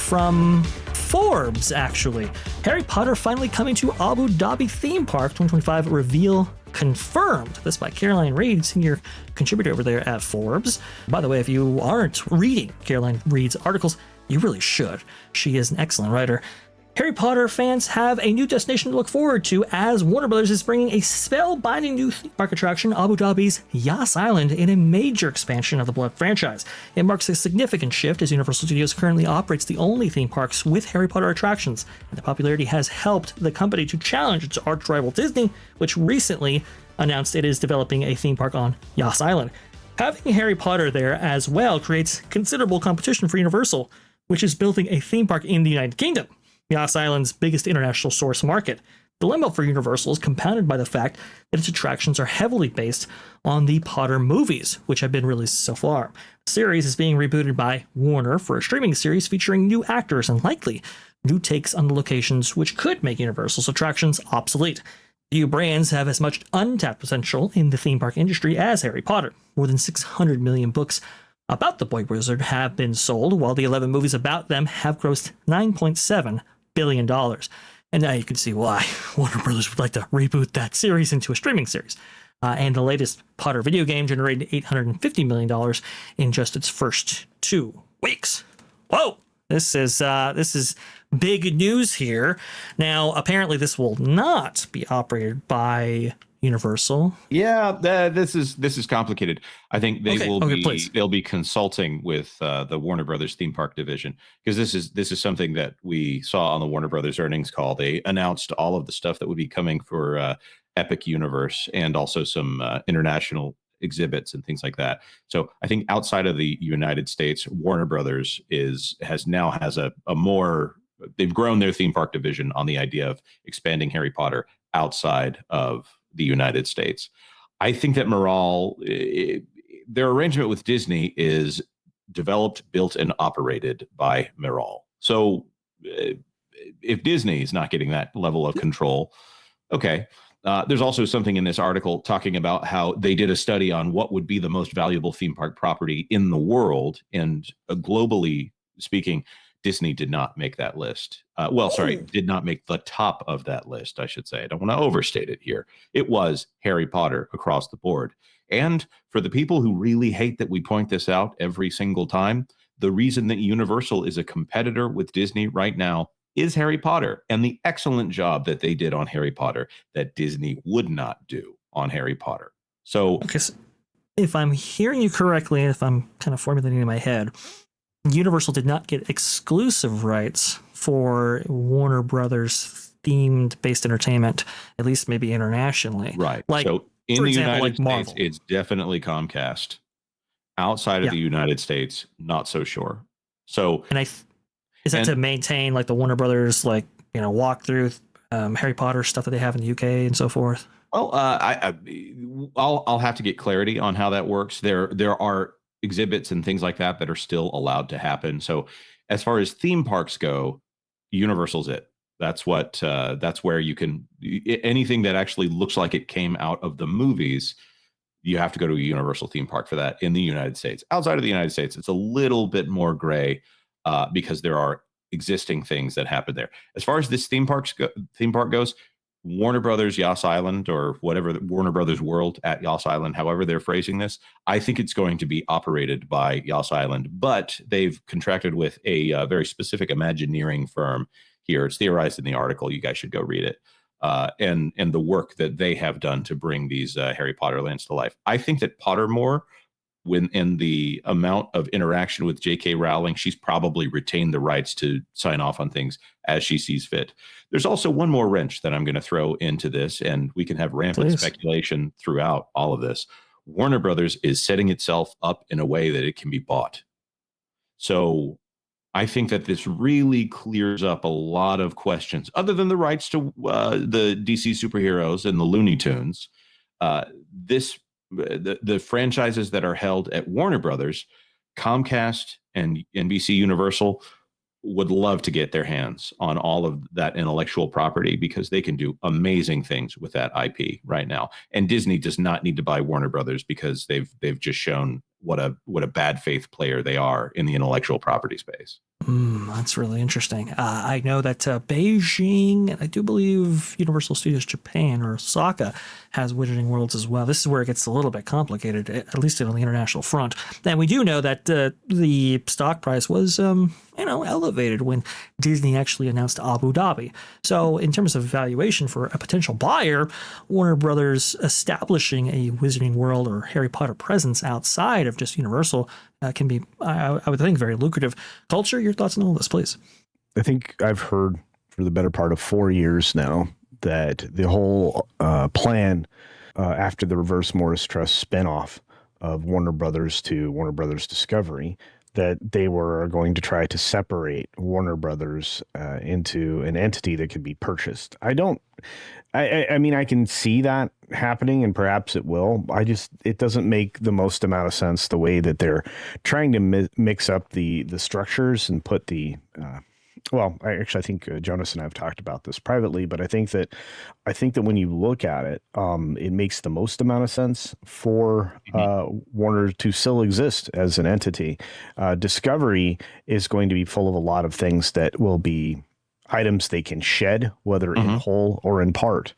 from Forbes, actually. Harry Potter finally coming to Abu Dhabi theme park 2025 reveal confirmed. This by Caroline Reed, senior contributor over there at Forbes. By the way, if you aren't reading Caroline Reed's articles, you really should. She is an excellent writer. Harry Potter fans have a new destination to look forward to as Warner Bros. Is bringing a spellbinding new theme park attraction, Abu Dhabi's Yas Island, in a major expansion of the beloved franchise. It marks a significant shift as Universal Studios currently operates the only theme parks with Harry Potter attractions, and the popularity has helped the company to challenge its arch rival Disney, which recently announced it is developing a theme park on Yas Island. Having Harry Potter there as well creates considerable competition for Universal, which is building a theme park in the United Kingdom, Yas Island's biggest international source market. The dilemma for Universal is compounded by the fact that its attractions are heavily based on the Potter movies, which have been released so far. The series is being rebooted by Warner for a streaming series featuring new actors and likely new takes on the locations, which could make Universal's attractions obsolete. Few brands have as much untapped potential in the theme park industry as Harry Potter. More than 600 million books about the boy wizard have been sold, while the 11 movies about them have grossed $9.7 billion. And now you can see why Warner Brothers would like to reboot that series into a streaming series. And the latest Potter video game generated $850 million in just its first 2 weeks. Whoa! This is big news here. Now, apparently this will not be operated by Universal. Yeah, this is complicated. I think they'll be consulting with the Warner Brothers theme park division, because this is something that we saw on the Warner Brothers earnings call. They announced all of the stuff that would be coming for Epic Universe and also some international exhibits and things like that. So I think outside of the United States, Warner Brothers has a more, they've grown their theme park division on the idea of expanding Harry Potter outside of the United States. I think that Miral, their arrangement with Disney is developed, built, and operated by Miral. So if Disney is not getting that level of control, okay. There's also something in this article talking about how they did a study on what would be the most valuable theme park property in the world, and globally speaking, Disney did not make that list. Did not make the top of that list, I should say. I don't want to overstate it here. It was Harry Potter across the board. And for the people who really hate that we point this out every single time, the reason that Universal is a competitor with Disney right now is Harry Potter, and the excellent job that they did on Harry Potter that Disney would not do on Harry Potter. So if I'm hearing you correctly, if I'm kind of formulating in my head, Universal did not get exclusive rights for Warner Brothers themed based entertainment, at least maybe internationally. Right. So in the United States, it's definitely Comcast. Outside of the United States, not so sure. So, is that to maintain like the Warner Brothers, walk through Harry Potter stuff that they have in the UK and so forth? Well, I'll have to get clarity on how that works. There are exhibits and things like that are still allowed to happen. So as far as theme parks go, Universal's it. That's where you can, anything that actually looks like it came out of the movies, you have to go to a Universal theme park for that in the United States. Outside of the United States, it's a little bit more gray because there are existing things that happen there. As far as this theme park goes, Warner Brothers Yas Island, or whatever, Warner Brothers World at Yas Island, however they're phrasing this, I think it's going to be operated by Yas Island, but they've contracted with a very specific Imagineering firm here. It's theorized in the article. You guys should go read it. And the work that they have done to bring these Harry Potter lands to life. I think that Pottermore, in the amount of interaction with J.K. Rowling, she's probably retained the rights to sign off on things as she sees fit. There's also one more wrench that I'm going to throw into this, and we can have rampant speculation throughout all of this. Warner Brothers is setting itself up in a way that it can be bought. So I think that this really clears up a lot of questions, other than the rights to the DC superheroes and the Looney Tunes. The franchises that are held at Warner Brothers, Comcast and NBC Universal would love to get their hands on all of that intellectual property, because they can do amazing things with that IP right now. And Disney does not need to buy Warner Brothers, because they've just shown what a bad faith player they are in the intellectual property space. That's really interesting. I know that Beijing, and I do believe Universal Studios Japan or Osaka has Wizarding Worlds as well. This is where it gets a little bit complicated, at least on the international front. And we do know that the stock price was, elevated when Disney actually announced Abu Dhabi. So in terms of valuation for a potential buyer, Warner Brothers establishing a Wizarding World or Harry Potter presence outside of just Universal can be, I would think, very lucrative. Culture, your thoughts on all this, please? I think I've heard for the better part of 4 years now that the whole plan after the Reverse Morris Trust spinoff of Warner Brothers to Warner Brothers Discovery, that they were going to try to separate Warner Brothers into an entity that could be purchased. I mean, I can see that happening, and perhaps it will. It doesn't make the most amount of sense the way that they're trying to mix up the structures and put the. I think Jonas and I have talked about this privately, but I think that when you look at it, it makes the most amount of sense for Warner to still exist as an entity. Discovery is going to be full of a lot of things that will be items they can shed, whether in whole or in part.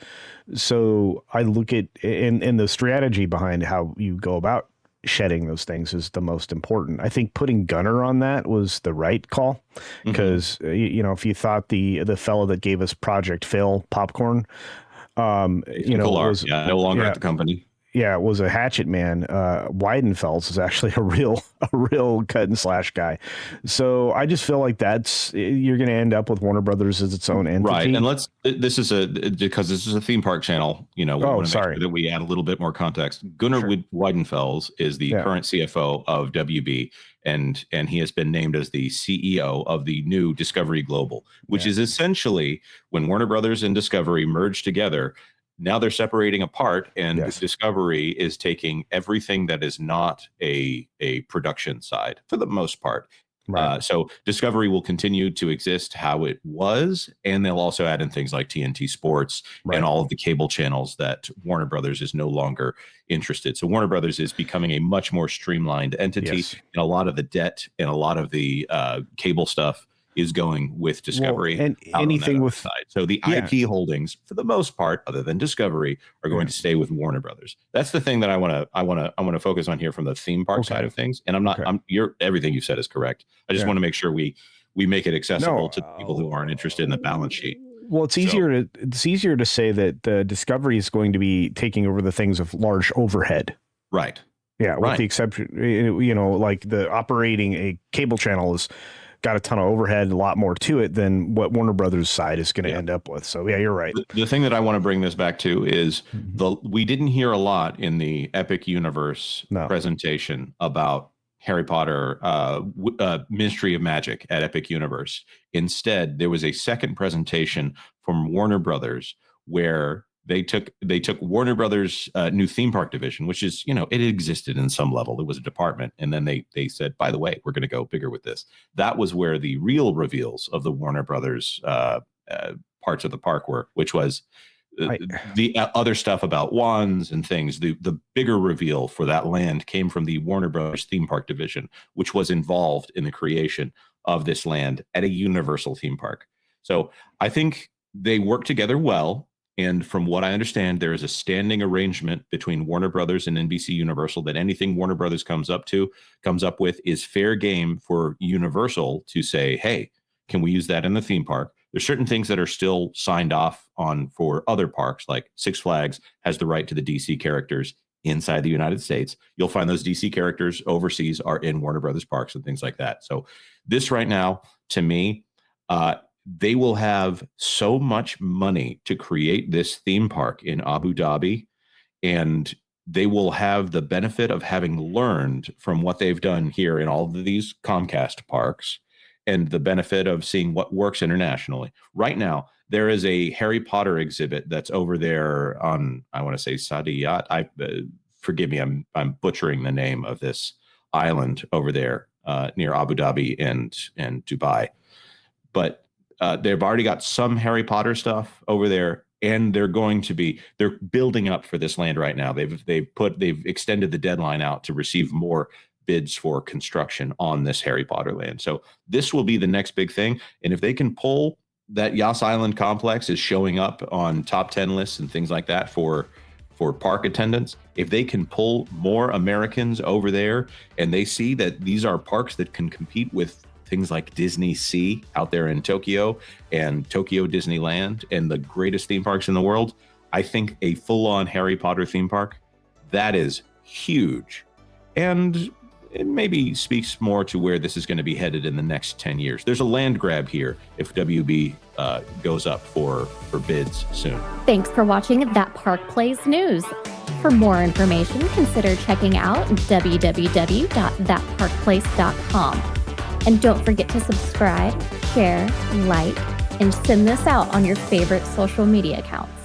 So I look at and the strategy behind how you go about shedding those things is the most important. I think putting Gunnar on that was the right call, because if you thought the fellow that gave us Project Fail popcorn, was no longer at the company. Yeah, it was a hatchet man. Weidenfels is actually a real cut and slash guy. So I just feel like you're going to end up with Warner Brothers as its own entity. Right. And this is a theme park channel, sorry, that we add a little bit more context. Gunnar Weidenfels is the current CFO of WB, and he has been named as the CEO of the new Discovery Global, which is essentially when Warner Brothers and Discovery merged together. Now they're separating apart, and Discovery is taking everything that is not a production side for the most part. Right. So Discovery will continue to exist how it was, and they'll also add in things like TNT Sports and all of the cable channels that Warner Brothers is no longer interested. So Warner Brothers is becoming a much more streamlined entity, and a lot of the debt and a lot of the cable stuff is going with Discovery, and anything with side. So the IP holdings, for the most part, other than Discovery, are going to stay with Warner Brothers. That's the thing that I want to focus on here from the theme park side of things. And everything you said is correct. I just want to make sure we make it accessible to people who aren't interested in the balance sheet. Well, it's easier to say that Discovery is going to be taking over the things of large overhead. Right. Yeah. With the exception, like the operating a cable channel is got a ton of overhead, a lot more to it than what Warner Brothers side is going to end up with. So you're right. The thing that I want to bring this back to is we didn't hear a lot in the Epic Universe presentation about Harry Potter, Ministry of Magic at Epic Universe. Instead, there was a second presentation from Warner Brothers where they took Warner Brothers' new theme park division, which is, it existed in some level. It was a department. And then they said, by the way, we're going to go bigger with this. That was where the real reveals of the Warner Brothers parts of the park were, which was the other stuff about wands and things. The bigger reveal for that land came from the Warner Brothers theme park division, which was involved in the creation of this land at a Universal theme park. So I think they work together well. And from what I understand, there is a standing arrangement between Warner Brothers and NBC Universal that anything Warner Brothers comes up with is fair game for Universal to say, hey, can we use that in the theme park? There's certain things that are still signed off on for other parks, like Six Flags has the right to the DC characters inside the United States. You'll find those DC characters overseas are in Warner Brothers parks and things like that. So this right now, to me, they will have so much money to create this theme park in Abu Dhabi, and they will have the benefit of having learned from what they've done here in all of these Comcast parks, and the benefit of seeing what works internationally. Right now, there is a Harry Potter exhibit that's over there on, I want to say Saadiyat. Forgive me, I'm butchering the name of this island over there near Abu Dhabi and Dubai, but they've already got some Harry Potter stuff over there, and they're building up for this land right now. They've extended the deadline out to receive more bids for construction on this Harry Potter land. So this will be the next big thing. And if they can pull that Yas Island complex is showing up on top 10 lists and things like that for park attendance, if they can pull more Americans over there and they see that these are parks that can compete with things like Disney Sea out there in Tokyo and Tokyo Disneyland and the greatest theme parks in the world, I think a full-on Harry Potter theme park, that is huge. And it maybe speaks more to where this is going to be headed in the next 10 years. There's a land grab here if WB goes up for bids soon. Thanks for watching That Park Plays News. For more information, consider checking out www.thatparkplace.com. And don't forget to subscribe, share, like, and send this out on your favorite social media accounts.